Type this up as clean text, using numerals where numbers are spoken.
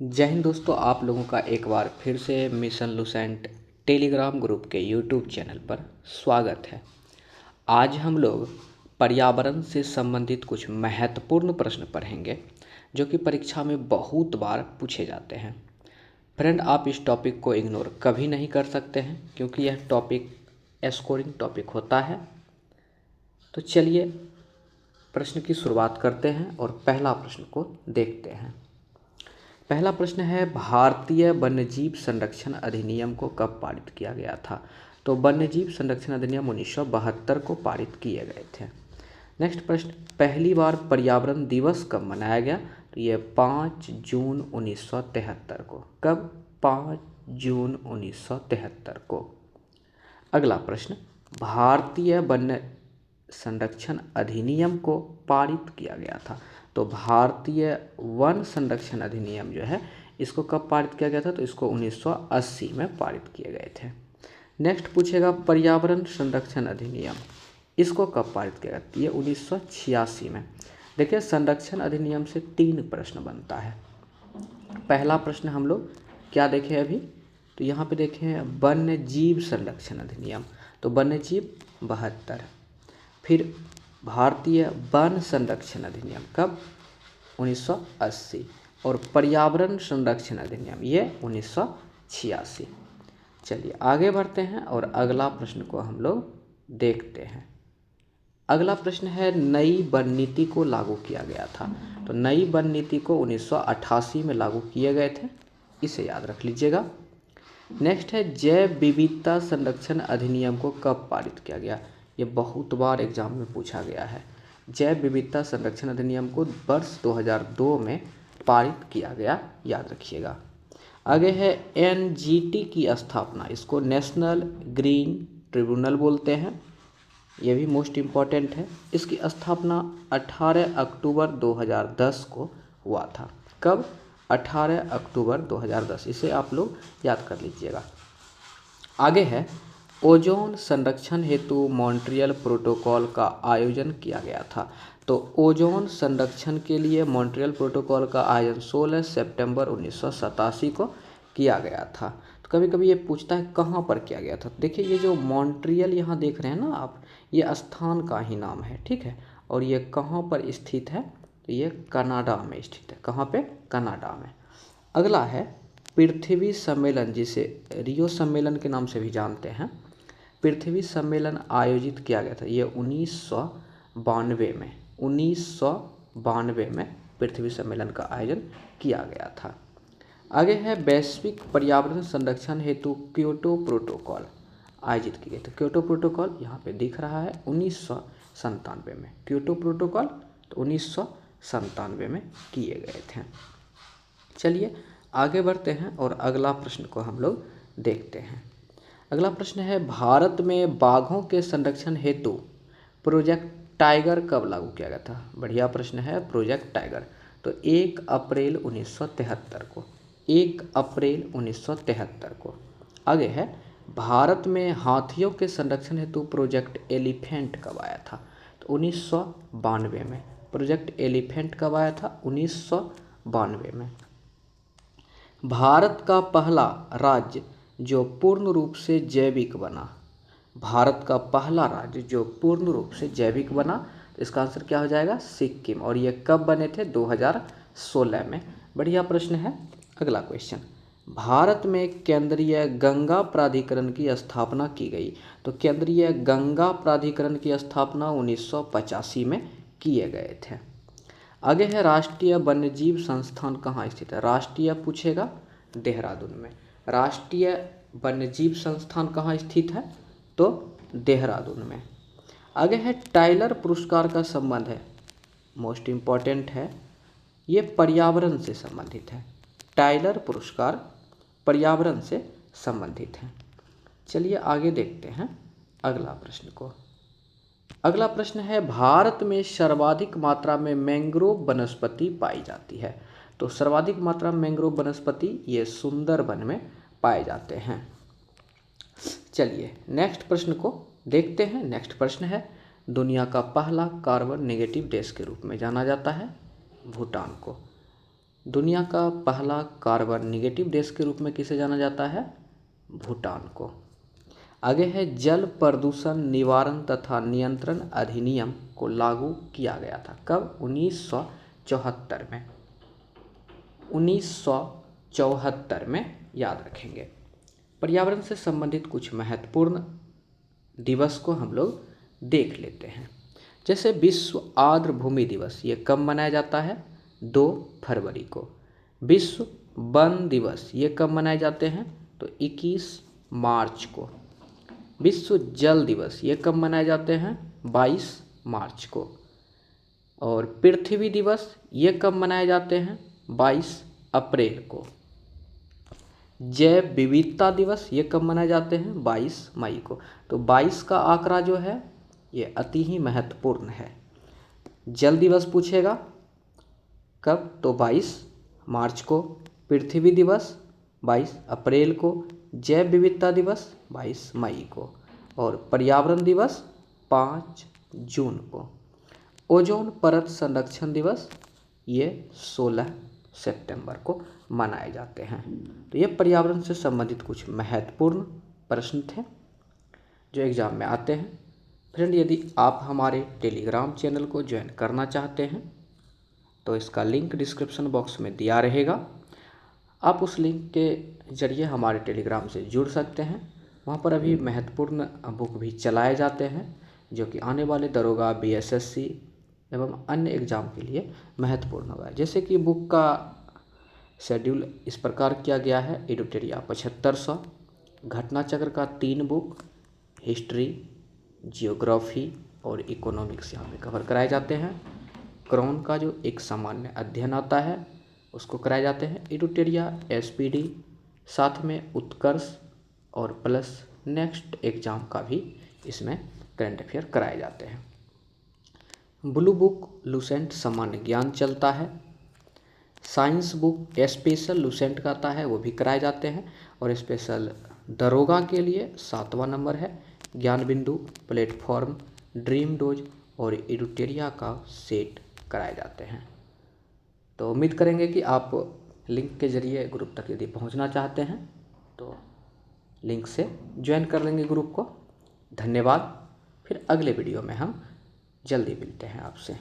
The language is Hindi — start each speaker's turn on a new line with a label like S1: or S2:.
S1: जय हिंद दोस्तों, आप लोगों का एक बार फिर से मिशन लुसेंट टेलीग्राम ग्रुप के यूट्यूब चैनल पर स्वागत है। आज हम लोग पर्यावरण से संबंधित कुछ महत्वपूर्ण प्रश्न पढ़ेंगे जो कि परीक्षा में बहुत बार पूछे जाते हैं। फ्रेंड, आप इस टॉपिक को इग्नोर कभी नहीं कर सकते हैं क्योंकि यह टॉपिक स्कोरिंग टॉपिक होता है। तो चलिए प्रश्न की शुरुआत करते हैं और पहला प्रश्न को देखते हैं। पहला प्रश्न है, भारतीय वन्यजीव संरक्षण अधिनियम को कब पारित किया गया था? तो वन्यजीव संरक्षण अधिनियम 1972 को पारित किए गए थे। नेक्स्ट प्रश्न, पहली बार पर्यावरण दिवस कब मनाया गया? तो ये 5 जून 1973 को। कब? 5 जून 1973 को। अगला प्रश्न, भारतीय वन्य संरक्षण अधिनियम को पारित किया गया था। तो भारतीय वन संरक्षण अधिनियम जो है इसको कब पारित किया गया था? तो इसको 1980 में पारित किए गए थे। नेक्स्ट पूछेगा, पर्यावरण संरक्षण अधिनियम इसको कब पारित किया गया? ये 1986 में। देखिए, संरक्षण अधिनियम से 3 प्रश्न बनता है। पहला प्रश्न हम लोग क्या देखें अभी? तो यहाँ पे देखें वन्य जीव संरक्षण अधिनियम। तो वन्य जीव 72। फिर भारतीय वन संरक्षण अधिनियम कब? 1980। और पर्यावरण संरक्षण अधिनियम ये 1986। चलिए आगे बढ़ते हैं और अगला प्रश्न को हम लोग देखते हैं। अगला प्रश्न है, नई वन नीति को लागू किया गया था। तो नई वन नीति को 1988 में लागू किए गए थे, इसे याद रख लीजिएगा। नेक्स्ट है, जैव विविधता संरक्षण अधिनियम को कब पारित किया गया? ये बहुत बार एग्जाम में पूछा गया है। जैव विविधता संरक्षण अधिनियम को वर्ष 2002 में पारित किया गया, याद रखिएगा। आगे है, एनजीटी की स्थापना, इसको नेशनल ग्रीन ट्रिब्यूनल बोलते हैं, ये भी मोस्ट इम्पॉर्टेंट है। इसकी स्थापना 18 अक्टूबर 2010 को हुआ था। कब? 18 अक्टूबर 2010। इसे आप लोग याद कर लीजिएगा। आगे है, ओजोन संरक्षण हेतु मॉन्ट्रियल प्रोटोकॉल का आयोजन किया गया था। तो ओजोन संरक्षण के लिए मॉन्ट्रियल प्रोटोकॉल का आयोजन 16 सितंबर 1987 को किया गया था। तो कभी कभी ये पूछता है कहाँ पर किया गया था। देखिए, ये जो मॉन्ट्रियल यहाँ देख रहे हैं ना आप, ये स्थान का ही नाम है, ठीक है। और ये कहाँ पर स्थित है? तो ये कनाडा में स्थित है। कहाँ पे? कनाडा में। अगला है, पृथ्वी सम्मेलन, जिसे रियो सम्मेलन के नाम से भी जानते हैं, पृथ्वी सम्मेलन आयोजित किया गया था। ये 1992 में 1992 में पृथ्वी सम्मेलन का आयोजन किया गया था। आगे है, वैश्विक पर्यावरण संरक्षण हेतु क्योटो प्रोटोकॉल आयोजित किए गए थे। क्योटो प्रोटोकॉल यहाँ पे दिख रहा है 1997 में। क्योटो प्रोटोकॉल तो 1997 में किए गए थे। चलिए आगे बढ़ते हैं और अगला प्रश्न को हम लोग देखते हैं। अगला प्रश्न है, भारत में बाघों के संरक्षण हेतु प्रोजेक्ट टाइगर कब लागू किया गया था? बढ़िया प्रश्न है, प्रोजेक्ट टाइगर। तो 1 अप्रैल 1973 को। 1 अप्रैल 1973 को। आगे है, भारत में हाथियों के संरक्षण हेतु प्रोजेक्ट एलिफेंट कब आया था? तो 1992 में। प्रोजेक्ट एलिफेंट कब आया था? 1992 में। भारत का पहला राज्य जो पूर्ण रूप से जैविक बना। भारत का पहला राज्य जो पूर्ण रूप से जैविक बना, तो इसका आंसर क्या हो जाएगा? सिक्किम। और ये कब बने थे? 2016 में। बढ़िया प्रश्न है। अगला क्वेश्चन, भारत में केंद्रीय गंगा प्राधिकरण की स्थापना की गई। तो केंद्रीय गंगा प्राधिकरण की स्थापना 1985 में किए गए थे। आगे है, राष्ट्रीय वन्यजीव संस्थान कहाँ स्थित है? राष्ट्रीय पूछेगा, देहरादून में। राष्ट्रीय वन्यजीव संस्थान कहाँ स्थित है? तो देहरादून में। आगे है, टाइलर पुरस्कार का संबंध है, मोस्ट इम्पॉर्टेंट है, ये पर्यावरण से संबंधित है। टाइलर पुरस्कार पर्यावरण से संबंधित है। चलिए आगे देखते हैं अगला प्रश्न को। अगला प्रश्न है, भारत में सर्वाधिक मात्रा में मैंग्रोव वनस्पति पाई जाती है। तो सर्वाधिक मात्रा में मैंग्रोव वनस्पति ये सुंदरबन में पाए जाते हैं। चलिए नेक्स्ट प्रश्न को देखते हैं। नेक्स्ट प्रश्न है, दुनिया का पहला कार्बन नेगेटिव देश के रूप में जाना जाता है भूटान को। दुनिया का पहला कार्बन निगेटिव देश के रूप में किसे जाना जाता है? भूटान को। आगे है, जल प्रदूषण निवारण तथा नियंत्रण अधिनियम को लागू किया गया था। कब? 1974 में। 1974 में, याद रखेंगे। पर्यावरण से संबंधित कुछ महत्वपूर्ण दिवस को हम लोग देख लेते हैं। जैसे विश्व आर्द्र भूमि दिवस, ये कब मनाया जाता है? 2 फरवरी को। विश्व वन दिवस, ये कब मनाए जाते हैं? तो 21 मार्च को। विश्व जल दिवस, ये कब मनाए जाते हैं? 22 मार्च को। और पृथ्वी दिवस, ये कब मनाए जाते हैं? 22 अप्रैल को। जैव विविधता दिवस, ये कब मनाए जाते हैं? 22 मई को। तो 22 का आंकड़ा जो है ये अति ही महत्वपूर्ण है। जल दिवस पूछेगा कब? तो 22 मार्च को। पृथ्वी दिवस 22 अप्रैल को। जैव विविधता दिवस 22 मई को। और पर्यावरण दिवस 5 जून को। ओजोन परत संरक्षण दिवस ये 16 सितंबर को मनाए जाते हैं। तो ये पर्यावरण से संबंधित कुछ महत्वपूर्ण प्रश्न थे जो एग्ज़ाम में आते हैं। फ्रेंड, यदि आप हमारे टेलीग्राम चैनल को ज्वाइन करना चाहते हैं तो इसका लिंक डिस्क्रिप्शन बॉक्स में दिया रहेगा। आप उस लिंक के जरिए हमारे टेलीग्राम से जुड़ सकते हैं। वहाँ पर अभी महत्वपूर्ण बुक भी चलाए जाते हैं जो कि आने वाले दरोगा, बीएसएससी एवं अन्य एग्ज़ाम के लिए महत्वपूर्ण होगा। जैसे कि बुक का शेड्यूल इस प्रकार किया गया है। एडिटोरिया 7500, घटना चक्र का 3 बुक, हिस्ट्री, जियोग्राफी और इकोनॉमिक्स यहाँ पे कवर कराए जाते हैं। क्रॉन का जो एक सामान्य अध्ययन आता है उसको कराए जाते हैं। एडिटोरिया, एसपीडी, साथ में उत्कर्ष और प्लस नेक्स्ट एग्ज़ाम का भी इसमें करंट अफेयर कराए जाते हैं। ब्लू बुक लुसेंट सामान्य ज्ञान चलता है। साइंस बुक स्पेशल लुसेंट का आता है, वो भी कराए जाते हैं। और स्पेशल दरोगा के लिए 7वां नंबर है। ज्ञान बिंदु, प्लेटफॉर्म, ड्रीम डोज और एडिटोरिया का सेट कराए जाते हैं। तो उम्मीद करेंगे कि आप लिंक के जरिए ग्रुप तक यदि पहुंचना चाहते हैं तो लिंक से ज्वाइन कर लेंगे ग्रुप को। धन्यवाद। फिर अगले वीडियो में हम जल्दी मिलते हैं आपसे।